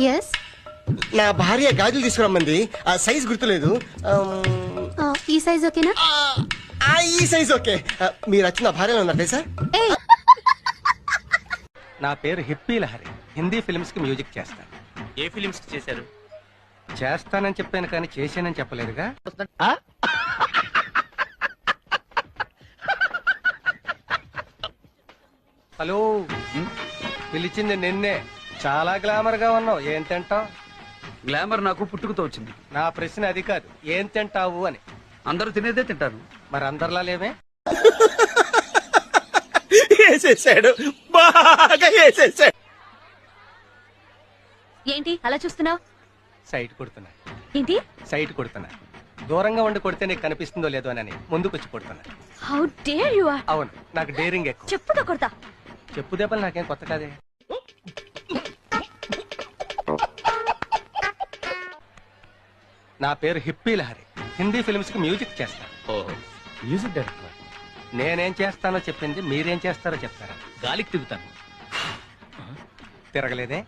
Yes. నా భార్య గాజులు తీసుకురమ్మంది. ఆ సైజ్ గుర్తులేదు. ఈ సైజ్ ఓకేనా? ఈ సైజ్ ఓకే. మీరు వచ్చి నా భార్యలో ఉన్నట్టే సార్. ఏయ్, నా పేరు హిప్పీ లహరి. హిందీ ఫిల్మ్స్ కి మ్యూజిక్ చేస్తాను. ఏ ఫిలిమ్స్ కి చేశారు? చేస్తానని చెప్పాను కానీ చేశానని చెప్పలేదుగా. హలో, పిలిచింది నిన్నే. చాలా గ్లామర్ గా ఉన్నావు. ఏం తింటావు? గ్లామర్ నాకు పుట్టుకతో వచ్చింది. నా ప్రశ్న అది కాదు, ఏం తింటావు అని. అందరూ తినేదే తింటాను. మరి అందరిలా లేవే. వేసేసాడు, బాగా వేసేసాడు. ఏంటి అలా చూస్తున్నావు? సైట్ కొడుతున్నా. ఏంటి? సైట్ కొడుతున్నా. దూరంగా ఉండి కొడితే నీకు కనిపిస్తుందో లేదో అని ముందుకొచ్చి కొడుతున్నా. How dare you are. అవును, నాకు డేరింగ్ ఎక్కువ. చెప్పుతో కొడతా. చెప్పు దెబ్బలు నాకేం కొత్త కాదే. నా పేరు హిప్పీ లహరి. హిందీ ఫిల్మ్స్ కి మ్యూజిక్ చేస్తాను. ఓహో, మ్యూజిక్ డైరెక్టర్. నేనేం చేస్తానో చెప్పింది మీరేం చేస్తారో చెప్తారా? గాలికి తిరుగుతాను. తిరగలేదే.